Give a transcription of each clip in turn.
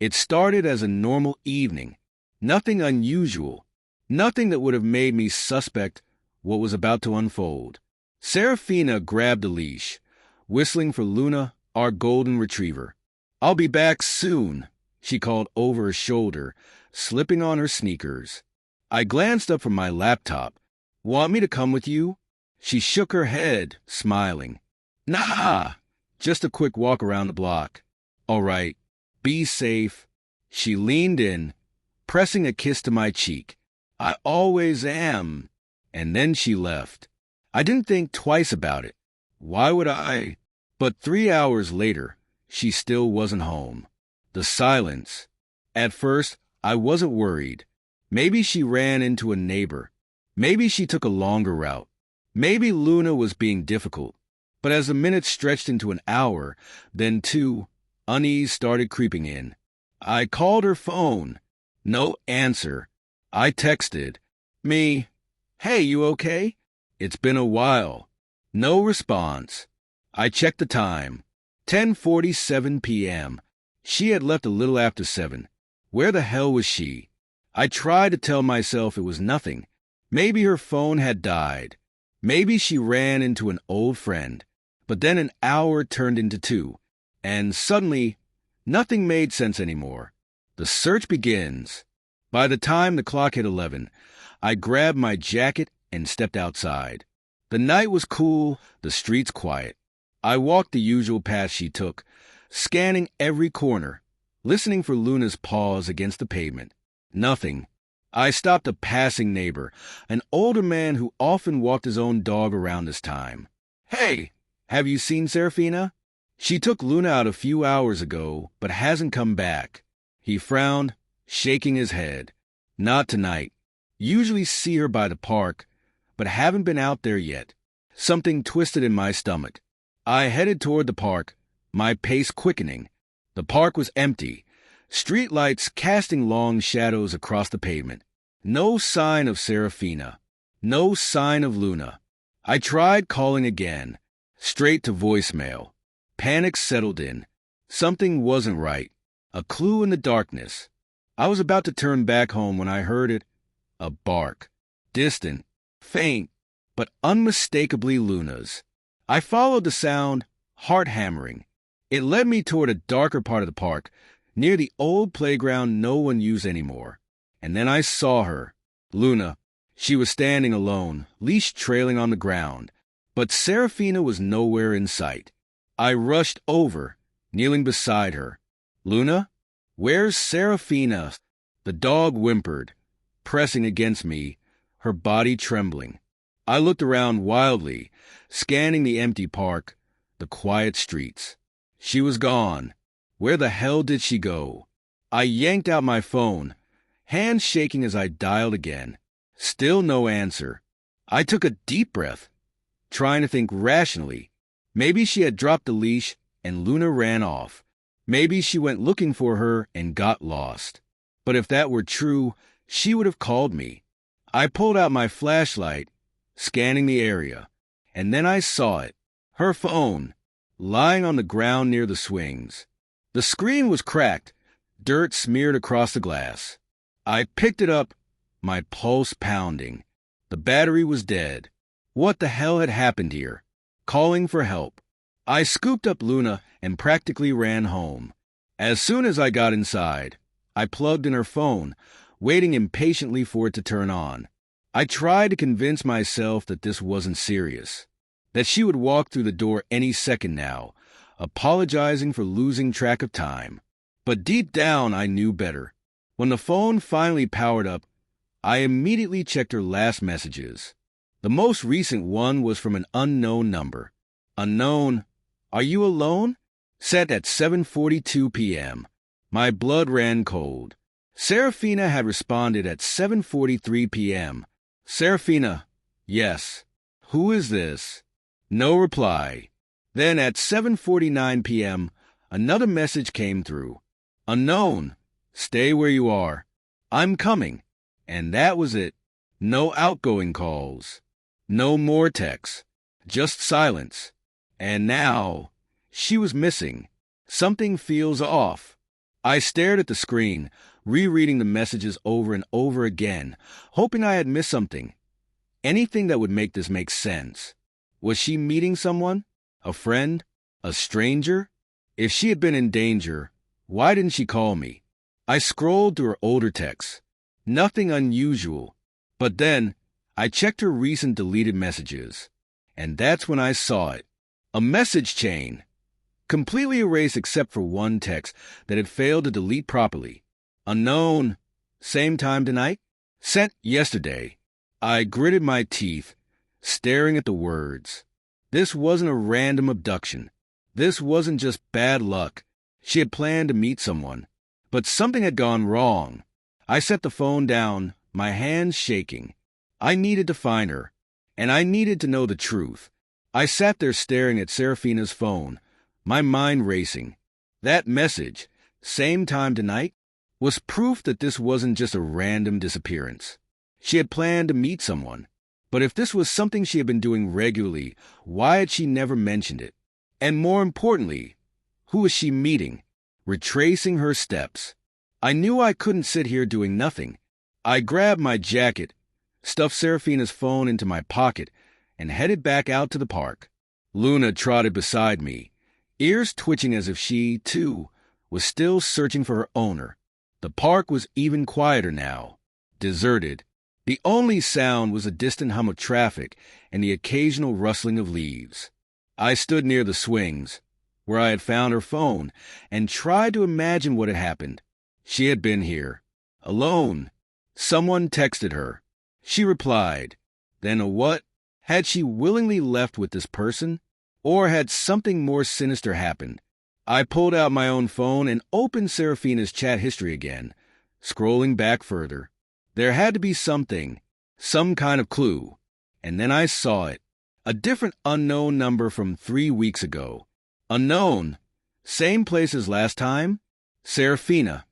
It started as a normal evening. Nothing unusual. Nothing that would have made me suspect what was about to unfold. Serafina grabbed a leash, whistling for Luna, our golden retriever. "I'll be back soon," she called over her shoulder, slipping on her sneakers. I glanced up from my laptop. "Want me to come with you?" She shook her head, smiling. "Nah, just a quick walk around the block." "All right, be safe." She leaned in, pressing a kiss to my cheek. "I always am." And then she left. I didn't think twice about it. Why would I? But 3 hours later, she still wasn't home. The silence. At first, I wasn't worried. Maybe she ran into a neighbor. Maybe she took a longer route. Maybe Luna was being difficult. But as the minutes stretched into an hour, then 2, unease started creeping in. I called her phone. No answer. I texted. Me. "Hey, you okay? It's been a while." No response. I checked the time. 10:47 p.m. She had left a little after 7. Where the hell was she? I tried to tell myself it was nothing. Maybe her phone had died. Maybe she ran into an old friend. But then an hour turned into 2. And suddenly, nothing made sense anymore. The search begins. By the time the clock hit 11, I grabbed my jacket and stepped outside. The night was cool, the streets quiet. I walked the usual path she took, scanning every corner, listening for Luna's paws against the pavement. Nothing. I stopped a passing neighbor, an older man who often walked his own dog around this time. "Hey, have you seen Serafina? She took Luna out a few hours ago, but hasn't come back." He frowned, shaking his head. "Not tonight. Usually see her by the park, but haven't been out there yet." Something twisted in my stomach. I headed toward the park, my pace quickening. The park was empty, streetlights casting long shadows across the pavement. No sign of Serafina. No sign of Luna. I tried calling again, straight to voicemail. Panic settled in. Something wasn't right. A clue in the darkness. I was about to turn back home when I heard it. A bark. Distant, faint, but unmistakably Luna's. I followed the sound, heart hammering. It led me toward a darker part of the park, near the old playground no one used anymore. And then I saw her. Luna. She was standing alone, leash trailing on the ground. But Serafina was nowhere in sight. I rushed over, kneeling beside her. "Luna? Where's Serafina?" The dog whimpered, pressing against me, her body trembling. I looked around wildly, scanning the empty park, the quiet streets. She was gone. Where the hell did she go? I yanked out my phone, hands shaking as I dialed again. Still no answer. I took a deep breath, trying to think rationally. Maybe she had dropped the leash and Luna ran off. Maybe she went looking for her and got lost. But if that were true, she would have called me. I pulled out my flashlight, scanning the area, and then I saw it. Her phone, lying on the ground near the swings. The screen was cracked, dirt smeared across the glass. I picked it up, my pulse pounding. The battery was dead. What the hell had happened here? Calling for help. I scooped up Luna and practically ran home. As soon as I got inside, I plugged in her phone, waiting impatiently for it to turn on. I tried to convince myself that this wasn't serious, that she would walk through the door any second now, apologizing for losing track of time. But deep down, I knew better. When the phone finally powered up, I immediately checked her last messages. The most recent one was from an unknown number. Unknown, "Are you alone?" Sent at 7:42 p.m. My blood ran cold. Serafina had responded at 7:43 p.m. "Serafina, yes. Who is this?" No reply. Then at 7:49 p.m., another message came through. "Unknown. Stay where you are. I'm coming." And that was it. No outgoing calls. No more texts. Just silence. And now, she was missing. Something feels off. I stared at the screen, rereading the messages over and over again, hoping I had missed something. Anything that would make this make sense. Was she meeting someone? A friend? A stranger? If she had been in danger, why didn't she call me? I scrolled through her older texts. Nothing unusual. But then, I checked her recent deleted messages. And that's when I saw it. A message chain. Completely erased except for one text that had failed to delete properly. Unknown. Same time tonight? Sent yesterday. I gritted my teeth, staring at the words. This wasn't a random abduction. This wasn't just bad luck. She had planned to meet someone. But something had gone wrong. I set the phone down, my hands shaking. I needed to find her, and I needed to know the truth. I sat there staring at Serafina's phone, my mind racing. That message, same time tonight, was proof that this wasn't just a random disappearance. She had planned to meet someone. But if this was something she had been doing regularly, why had she never mentioned it? And more importantly, who was she meeting? Retracing her steps. I knew I couldn't sit here doing nothing. I grabbed my jacket, stuffed Serafina's phone into my pocket, and headed back out to the park. Luna trotted beside me, ears twitching as if she, too, was still searching for her owner. The park was even quieter now, deserted. The only sound was a distant hum of traffic and the occasional rustling of leaves. I stood near the swings, where I had found her phone, and tried to imagine what had happened. She had been here, alone. Someone texted her. She replied. Then a what? Had she willingly left with this person? Or had something more sinister happened? I pulled out my own phone and opened Serafina's chat history again, scrolling back further. There had to be something, some kind of clue. And then I saw it. A different unknown number from 3 weeks ago. Unknown. Same place as last time? Serafina.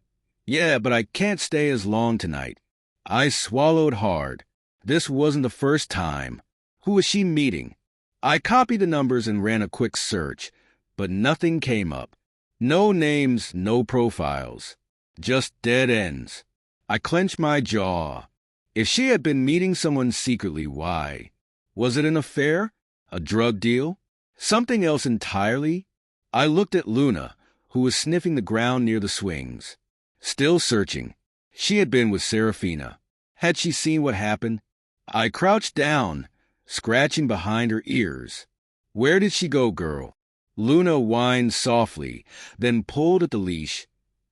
Yeah, but I can't stay as long tonight. I swallowed hard. This wasn't the first time. Who was she meeting? I copied the numbers and ran a quick search, but nothing came up. No names, no profiles. Just dead ends. I clenched my jaw. If she had been meeting someone secretly, why? Was it an affair? A drug deal? Something else entirely? I looked at Luna, who was sniffing the ground near the swings. Still searching. She had been with Serafina. Had she seen what happened? I crouched down, scratching behind her ears. Where did she go, girl? Luna whined softly, then pulled at the leash,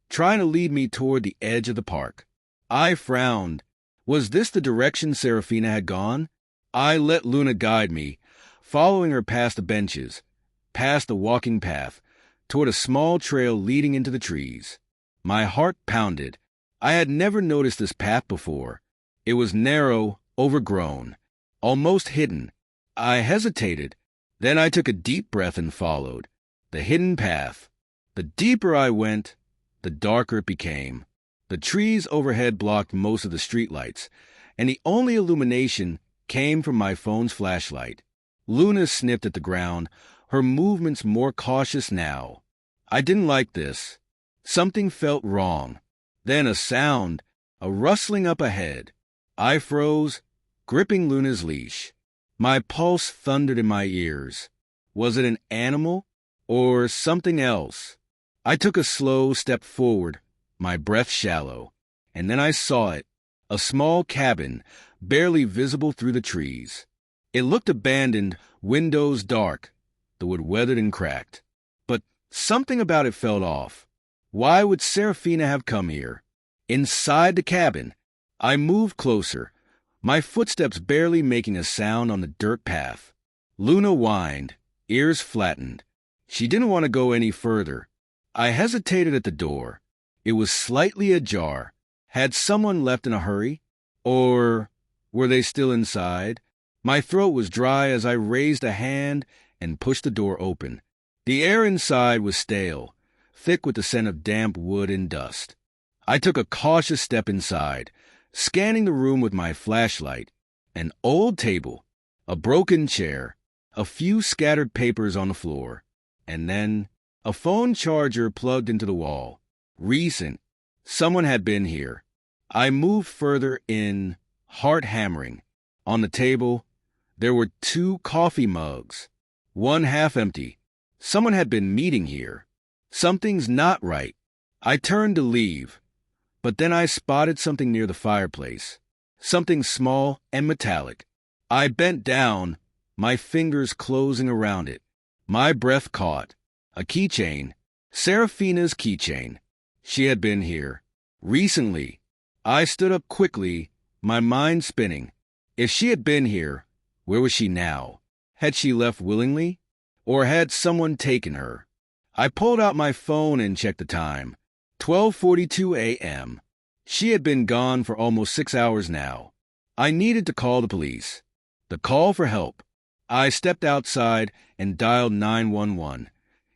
trying to lead me toward the edge of the park. I frowned. Was this the direction Serafina had gone? I let Luna guide me, following her past the benches, past the walking path, toward a small trail leading into the trees. My heart pounded. I had never noticed this path before. It was narrow, overgrown, almost hidden. I hesitated. Then I took a deep breath and followed. The hidden path. The deeper I went, the darker it became. The trees overhead blocked most of the streetlights, and the only illumination came from my phone's flashlight. Luna sniffed at the ground, her movements more cautious now. I didn't like this. Something felt wrong. Then a sound, a rustling up ahead. I froze, gripping Luna's leash. My pulse thundered in my ears. Was it an animal or something else? I took a slow step forward, my breath shallow, and then I saw it, a small cabin, barely visible through the trees. It looked abandoned, windows dark, the wood weathered and cracked. But something about it felt off. Why would Serafina have come here? Inside the cabin. I moved closer, my footsteps barely making a sound on the dirt path. Luna whined, ears flattened. She didn't want to go any further. I hesitated at the door. It was slightly ajar. Had someone left in a hurry? Or were they still inside? My throat was dry as I raised a hand and pushed the door open. The air inside was stale, thick with the scent of damp wood and dust. I took a cautious step inside, scanning the room with my flashlight. An old table, a broken chair, a few scattered papers on the floor, and then a phone charger plugged into the wall. Recent. Someone had been here. I moved further in, heart hammering. On the table, there were 2 coffee mugs, one half empty. Someone had been meeting here. Something's not right. I turned to leave, but then I spotted something near the fireplace. Something small and metallic. I bent down, my fingers closing around it. My breath caught. A keychain. Serafina's keychain. She had been here. Recently. I stood up quickly, my mind spinning. If she had been here, where was she now? Had she left willingly? Or had someone taken her? I pulled out my phone and checked the time. 12:42 a.m. She had been gone for almost 6 hours now. I needed to call the police. The call for help. I stepped outside and dialed 911,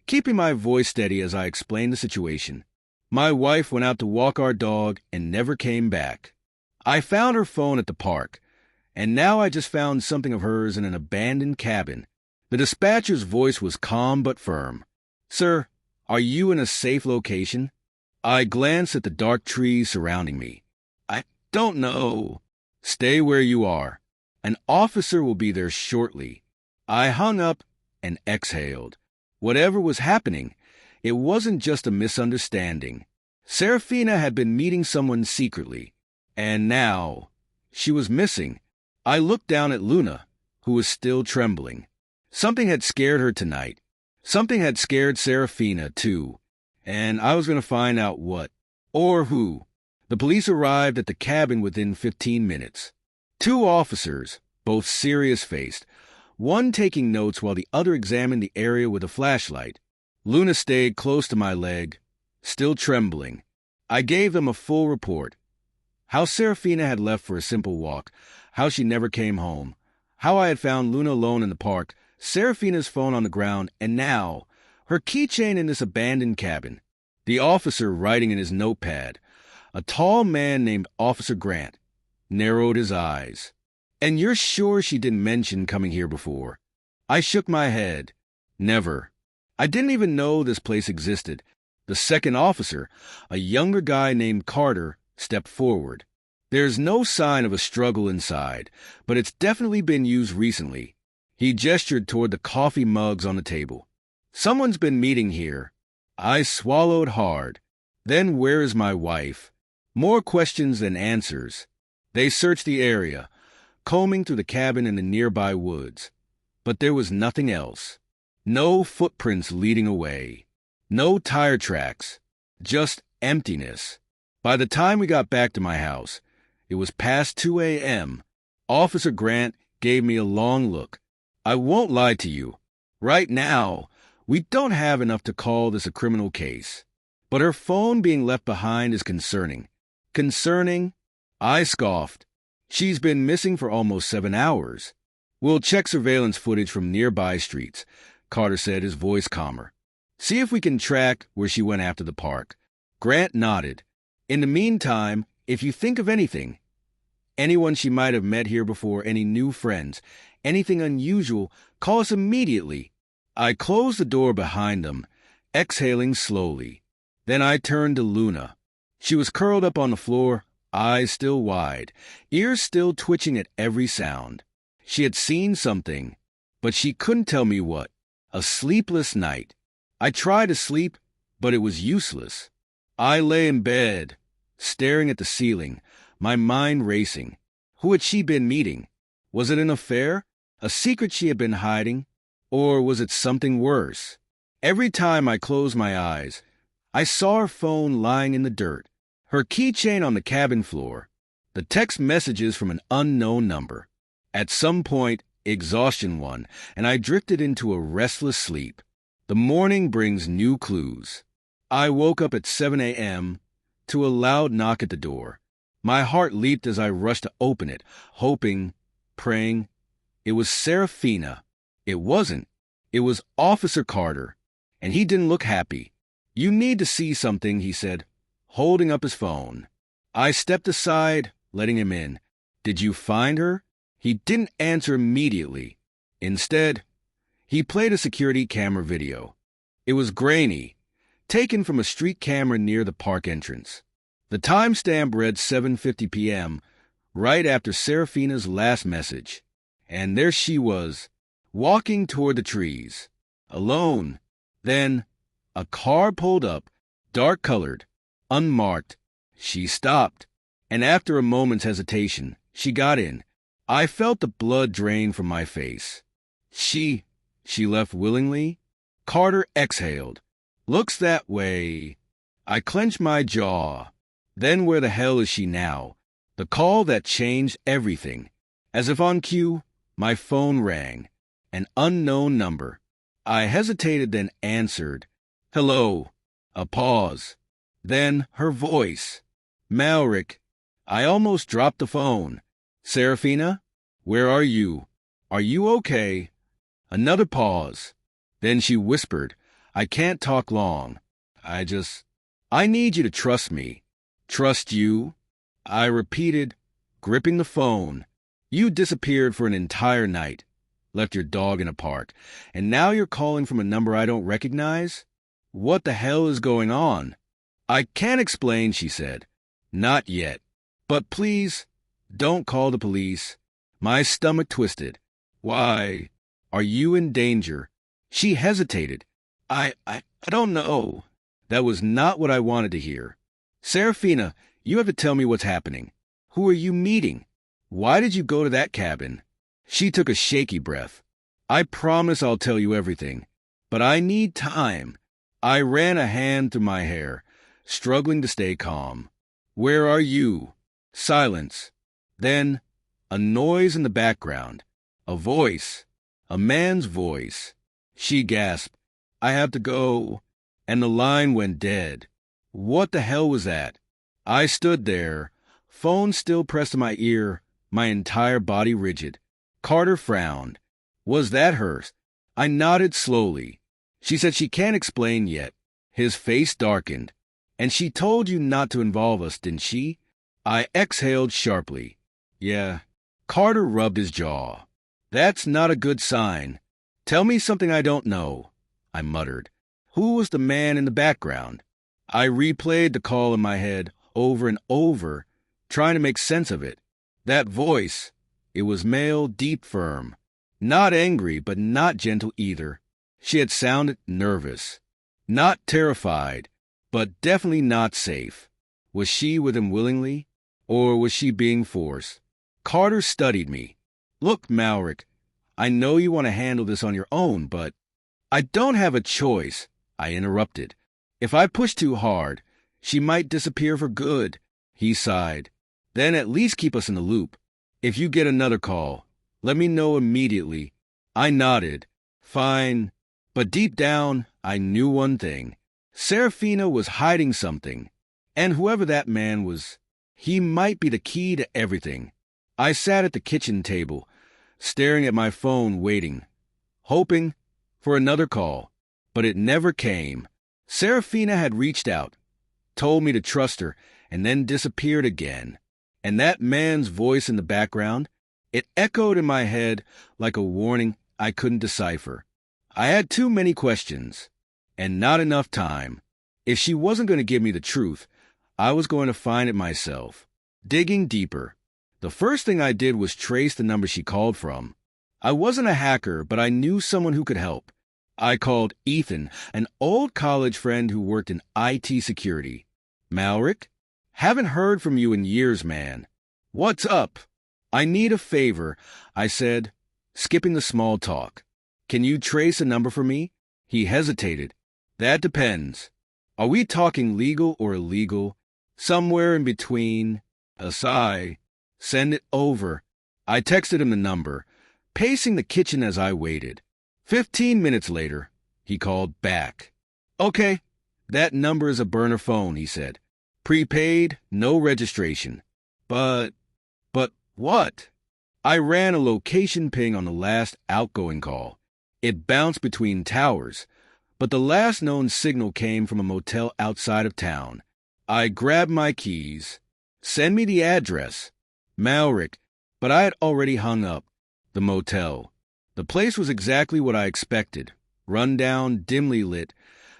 keeping my voice steady as I explained the situation. My wife went out to walk our dog and never came back. I found her phone at the park, and now I just found something of hers in an abandoned cabin. The dispatcher's voice was calm but firm. "Sir, are you in a safe location?" I glanced at the dark trees surrounding me. "I don't know." "Stay where you are. An officer will be there shortly." I hung up and exhaled. Whatever was happening, it wasn't just a misunderstanding. Serafina had been meeting someone secretly, and now she was missing. I looked down at Luna, who was still trembling. Something had scared her tonight. Something had scared Serafina, too, and I was going to find out what, or who. The police arrived at the cabin within 15 minutes. 2 officers, both serious-faced, one taking notes while the other examined the area with a flashlight. Luna stayed close to my leg, still trembling. I gave them a full report. How Serafina had left for a simple walk, how she never came home, how I had found Luna alone in the park, Serafina's phone on the ground, and now, her keychain in this abandoned cabin. The officer writing in his notepad, a tall man named Officer Grant, narrowed his eyes. "And you're sure she didn't mention coming here before?" I shook my head. "Never. I didn't even know this place existed." The second officer, a younger guy named Carter, stepped forward. "There's no sign of a struggle inside, but it's definitely been used recently." He gestured toward the coffee mugs on the table. "Someone's been meeting here." I swallowed hard. Then where is my wife? More questions than answers. They searched the area, combing through the cabin and the nearby woods. But there was nothing else. No footprints leading away. No tire tracks. Just emptiness. By the time we got back to my house, it was past 2 a.m. Officer Grant gave me a long look. "I won't lie to you. Right now, we don't have enough to call this a criminal case. But her phone being left behind is concerning." "Concerning?" I scoffed. "She's been missing for almost 7 hours." "We'll check surveillance footage from nearby streets," Carter said, his voice calmer. "See if we can track where she went after the park." Grant nodded. "In the meantime, if you think of anything, anyone she might have met here before, any new friends, anything unusual, call us immediately." I closed the door behind them, exhaling slowly. Then I turned to Luna. She was curled up on the floor, eyes still wide, ears still twitching at every sound. She had seen something, but she couldn't tell me what. A sleepless night. I tried to sleep, but it was useless. I lay in bed, staring at the ceiling, my mind racing. Who had she been meeting? Was it an affair? A secret she had been hiding? Or was it something worse? Every time I closed my eyes, I saw her phone lying in the dirt, her keychain on the cabin floor, the text messages from an unknown number. At some point, exhaustion won, and I drifted into a restless sleep. The morning brings new clues. I woke up at 7 a.m. to a loud knock at the door. My heart leaped as I rushed to open it, hoping, praying. It was Serafina. It wasn't. It was Officer Carter, and he didn't look happy. "You need to see something," he said, holding up his phone. I stepped aside, letting him in. "Did you find her?" He didn't answer immediately. Instead, he played a security camera video. It was grainy, taken from a street camera near the park entrance. The timestamp read 7:50 p.m., right after Serafina's last message. And there she was, walking toward the trees, alone. Then a car pulled up, dark-colored, unmarked. She stopped, and after a moment's hesitation, she got in. I felt the blood drain from my face. She left willingly? Carter exhaled. Looks that way. I clenched my jaw. Then where the hell is she now? The call that changed everything. As if on cue, my phone rang. An unknown number. I hesitated, then answered. Hello. A pause. Then her voice. Malric. I almost dropped the phone. Serafina? Where are you? Are you okay? Another pause. Then she whispered, I can't talk long. I need you to trust me. Trust you? I repeated, gripping the phone. You disappeared for an entire night. Left your dog in a park. And now you're calling from a number I don't recognize? What the hell is going on? I can't explain, she said. Not yet. But please, don't call the police. My stomach twisted. Why? Are you in danger? She hesitated. I don't know. That was not what I wanted to hear. Serafina, you have to tell me what's happening. Who are you meeting? Why did you go to that cabin? She took a shaky breath. I promise I'll tell you everything. But I need time. I ran a hand through my hair, struggling to stay calm. Where are you? Silence. Then, a noise in the background. A voice. A man's voice. She gasped. I have to go. And the line went dead. What the hell was that? I stood there, phone still pressed to my ear, my entire body rigid. Carter frowned. Was that hers? I nodded slowly. She said she can't explain yet. His face darkened. And she told you not to involve us, didn't she? I exhaled sharply. Yeah. Carter rubbed his jaw. That's not a good sign. Tell me something I don't know, I muttered. Who was the man in the background? I replayed the call in my head over and over, trying to make sense of it. That voice, it was male, deep, firm. Not angry, but not gentle either. She had sounded nervous. Not terrified, but definitely not safe. Was she with him willingly, or was she being forced? Carter studied me. Look, Malric, I know you want to handle this on your own, but I don't have a choice, I interrupted. If I push too hard, she might disappear for good. He sighed. Then at least keep us in the loop. If you get another call, let me know immediately. I nodded. Fine. But deep down, I knew one thing. Serafina was hiding something. And whoever that man was, he might be the key to everything. I sat at the kitchen table, staring at my phone, waiting, hoping for another call. But it never came. Serafina had reached out, told me to trust her, and then disappeared again. And that man's voice in the background, it echoed in my head like a warning I couldn't decipher. I had too many questions, and not enough time. If she wasn't going to give me the truth, I was going to find it myself. Digging deeper. The first thing I did was trace the number she called from. I wasn't a hacker, but I knew someone who could help. I called Ethan, an old college friend who worked in IT security. Malric? Haven't heard from you in years, man. What's up? I need a favor, I said, skipping the small talk. Can you trace a number for me? He hesitated. That depends. Are we talking legal or illegal? Somewhere in between. A sigh. Send it over. I texted him the number, pacing the kitchen as I waited. 15 minutes later, he called back. Okay, that number is a burner phone, he said. Prepaid, no registration. But what? I ran a location ping on the last outgoing call. It bounced between towers, but the last known signal came from a motel outside of town. I grabbed my keys. Send me the address. Malric, but I had already hung up. The motel. The place was exactly what I expected. Run down, dimly lit,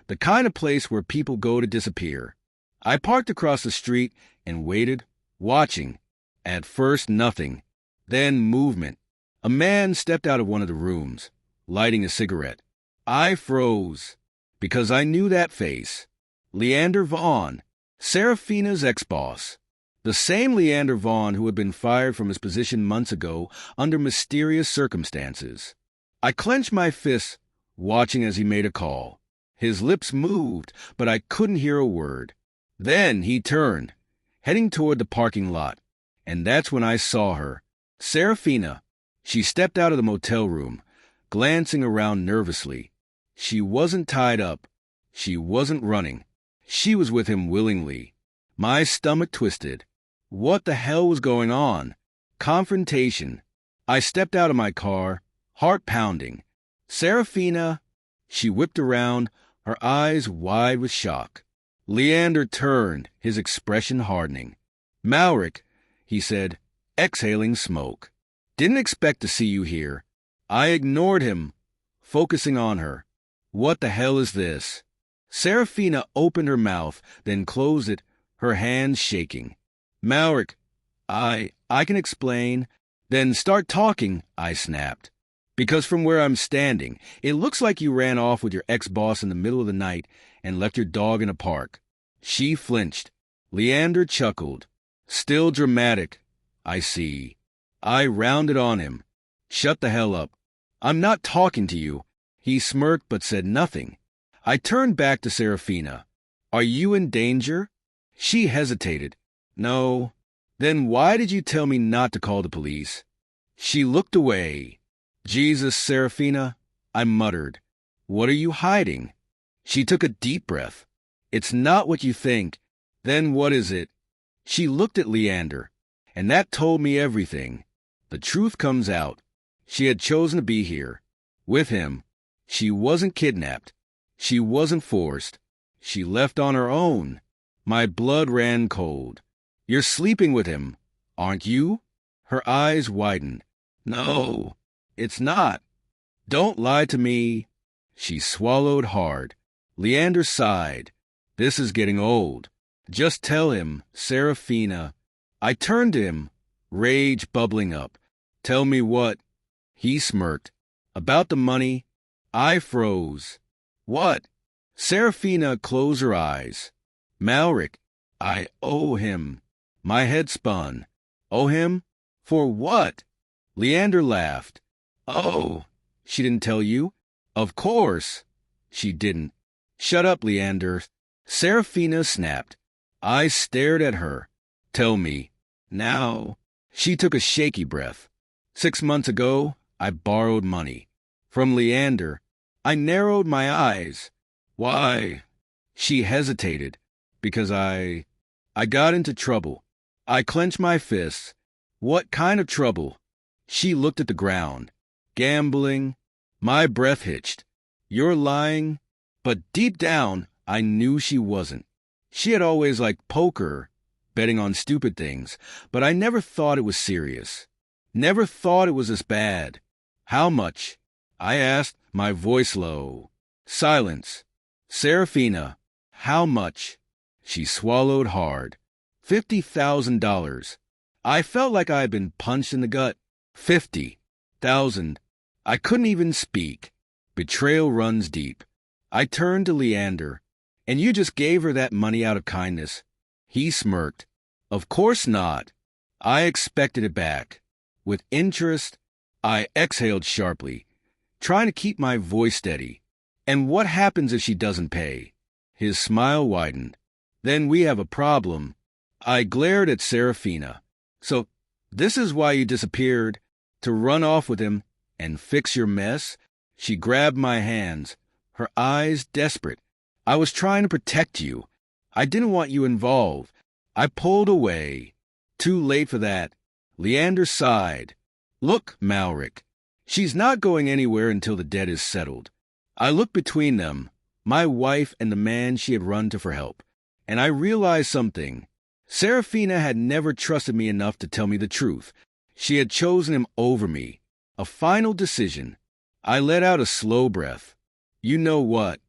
the kind of place where people go to disappear. I parked across the street and waited, watching. At first, nothing. Then movement. A man stepped out of one of the rooms, lighting a cigarette. I froze, because I knew that face. Leander Vaughn, Serafina's ex-boss. The same Leander Vaughn who had been fired from his position months ago under mysterious circumstances. I clenched my fists, watching as he made a call. His lips moved, but I couldn't hear a word. Then he turned, heading toward the parking lot, and that's when I saw her. Serafina. She stepped out of the motel room, glancing around nervously. She wasn't tied up. She wasn't running. She was with him willingly. My stomach twisted. What the hell was going on? Confrontation. I stepped out of my car, heart pounding. Serafina. She whipped around, her eyes wide with shock. Leander turned, his expression hardening. Malric, he said, exhaling smoke. Didn't expect to see you here. I ignored him, focusing on her. What the hell is this? Serafina opened her mouth, then closed it, her hands shaking. Malric, I can explain. Then start talking, I snapped. Because from where I'm standing, it looks like you ran off with your ex-boss in the middle of the night and left your dog in a park. She flinched. Leander chuckled. Still dramatic, I see. I rounded on him. Shut the hell up. I'm not talking to you. He smirked but said nothing. I turned back to Serafina. Are you in danger? She hesitated. No. Then why did you tell me not to call the police? She looked away. Jesus, Serafina, I muttered. What are you hiding? She took a deep breath. It's not what you think. Then what is it? She looked at Leander, and that told me everything. The truth comes out. She had chosen to be here, with him. She wasn't kidnapped. She wasn't forced. She left on her own. My blood ran cold. You're sleeping with him, aren't you? Her eyes widened. No, it's not. Don't lie to me. She swallowed hard. Leander sighed. This is getting old. Just tell him, Serafina. I turned to him, rage bubbling up. Tell me what? He smirked. About the money? I froze. What? Serafina closed her eyes. Malric, I owe him. My head spun. Owe him? For what? Leander laughed. Oh, she didn't tell you? Of course. She didn't. Shut up, Leander. Serafina snapped. I stared at her. Tell me. Now. She took a shaky breath. 6 months ago, I borrowed money. From Leander. I narrowed my eyes. Why? She hesitated. Because I got into trouble. I clenched my fists. What kind of trouble? She looked at the ground. Gambling. My breath hitched. You're lying? But deep down, I knew she wasn't. She had always liked poker, betting on stupid things, but I never thought it was serious. Never thought it was this bad. How much? I asked, my voice low. Silence. Serafina, how much? She swallowed hard. $50,000. I felt like I had been punched in the gut. 50,000. I couldn't even speak. Betrayal runs deep. I turned to Leander. And you just gave her that money out of kindness. He smirked. Of course not. I expected it back. With interest, I exhaled sharply, trying to keep my voice steady. And what happens if she doesn't pay? His smile widened. Then we have a problem. I glared at Serafina. So, this is why you disappeared? To run off with him and fix your mess? She grabbed my hands, her eyes desperate. I was trying to protect you. I didn't want you involved. I pulled away. Too late for that. Leander sighed. Look, Malric. She's not going anywhere until the debt is settled. I looked between them, my wife and the man she had run to for help, and I realized something. Serafina had never trusted me enough to tell me the truth. She had chosen him over me. A final decision. I let out a slow breath. You know what?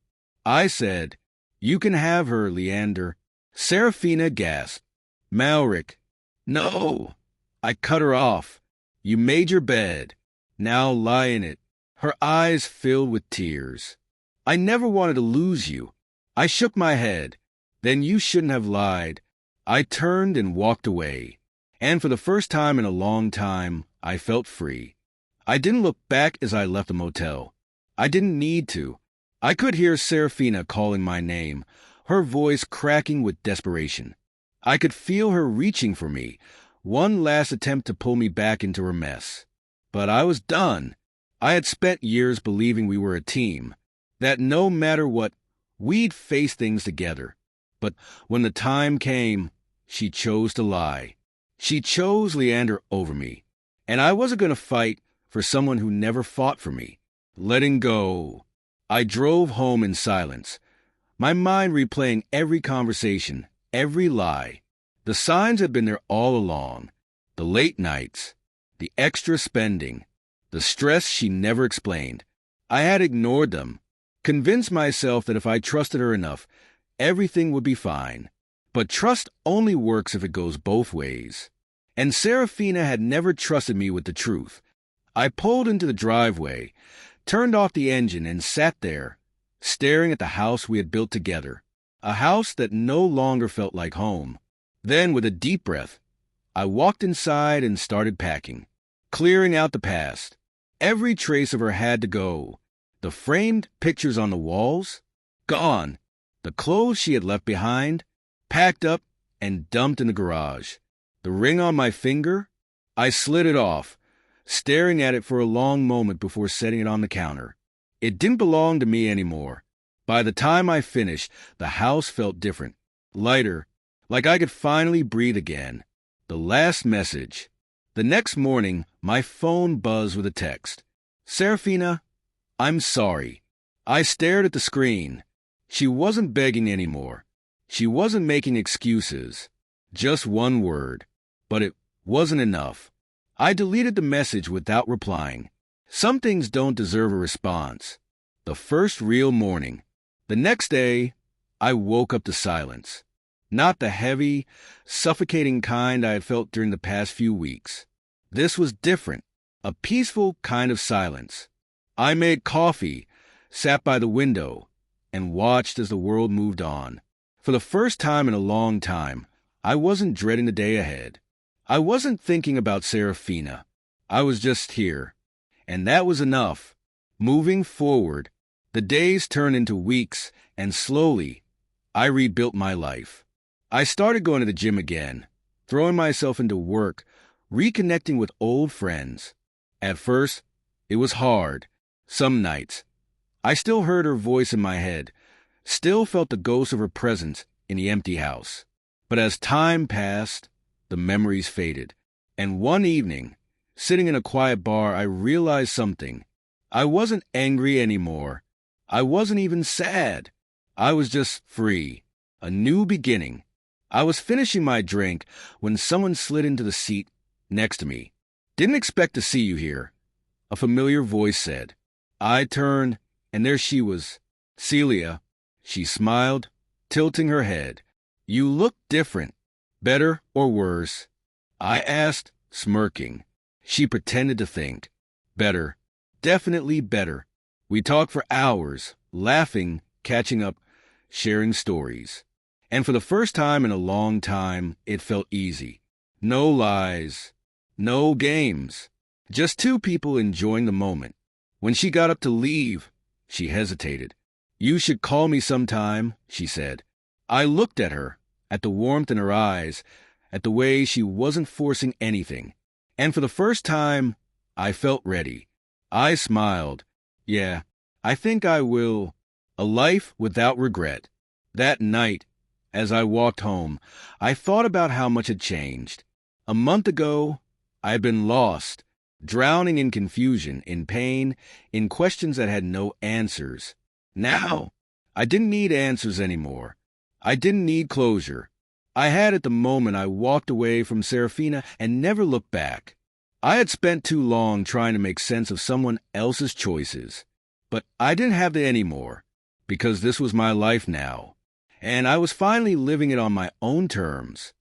I said, "You can have her, Leander." Serafina gasped. "Malric." "No." I cut her off. "You made your bed. Now lie in it." Her eyes filled with tears. "I never wanted to lose you." I shook my head. "Then you shouldn't have lied." I turned and walked away. And for the first time in a long time, I felt free. I didn't look back as I left the motel. I didn't need to. I could hear Serafina calling my name, her voice cracking with desperation. I could feel her reaching for me, one last attempt to pull me back into her mess. But I was done. I had spent years believing we were a team, that no matter what, we'd face things together. But when the time came, she chose to lie. She chose Leander over me, and I wasn't going to fight for someone who never fought for me. Letting go. I drove home in silence, my mind replaying every conversation, every lie. The signs had been there all along. The late nights, the extra spending, the stress she never explained. I had ignored them, convinced myself that if I trusted her enough, everything would be fine. But trust only works if it goes both ways. And Serafina had never trusted me with the truth. I pulled into the driveway, turned off the engine, and sat there, staring at the house we had built together, a house that no longer felt like home. Then, with a deep breath, I walked inside and started packing, clearing out the past. Every trace of her had to go. The framed pictures on the walls, gone. The clothes she had left behind, packed up and dumped in the garage. The ring on my finger, I slid it off, staring at it for a long moment before setting it on the counter. It didn't belong to me anymore. By the time I finished, the house felt different, lighter, like I could finally breathe again. The last message. The next morning, my phone buzzed with a text. "Serafina, I'm sorry." I stared at the screen. She wasn't begging anymore. She wasn't making excuses. Just one word. But it wasn't enough. I deleted the message without replying. Some things don't deserve a response. The first real morning. The next day, I woke up to silence. Not the heavy, suffocating kind I had felt during the past few weeks. This was different. A peaceful kind of silence. I made coffee, sat by the window, and watched as the world moved on. For the first time in a long time, I wasn't dreading the day ahead. I wasn't thinking about Serafina. I was just here. And that was enough. Moving forward, the days turned into weeks, and slowly, I rebuilt my life. I started going to the gym again, throwing myself into work, reconnecting with old friends. At first, it was hard. Some nights, I still heard her voice in my head, still felt the ghost of her presence in the empty house. But as time passed, the memories faded. And one evening, sitting in a quiet bar, I realized something. I wasn't angry anymore. I wasn't even sad. I was just free. A new beginning. I was finishing my drink when someone slid into the seat next to me. "Didn't expect to see you here," a familiar voice said. I turned, and there she was. "Celia." She smiled, tilting her head. "You look different. Better or worse?" I asked, smirking. She pretended to think. "Better. Definitely better." We talked for hours, laughing, catching up, sharing stories. And for the first time in a long time, it felt easy. No lies. No games. Just two people enjoying the moment. When she got up to leave, she hesitated. "You should call me sometime," she said. I looked at her, at the warmth in her eyes, at the way she wasn't forcing anything. And for the first time, I felt ready. I smiled. "Yeah, I think I will." A life without regret. That night, as I walked home, I thought about how much had changed. A month ago, I had been lost, drowning in confusion, in pain, in questions that had no answers. Now, I didn't need answers anymore. I didn't need closure. I had at the moment I walked away from Serafina and never looked back. I had spent too long trying to make sense of someone else's choices. But I didn't have that anymore. because this was my life now, and I was finally living it on my own terms.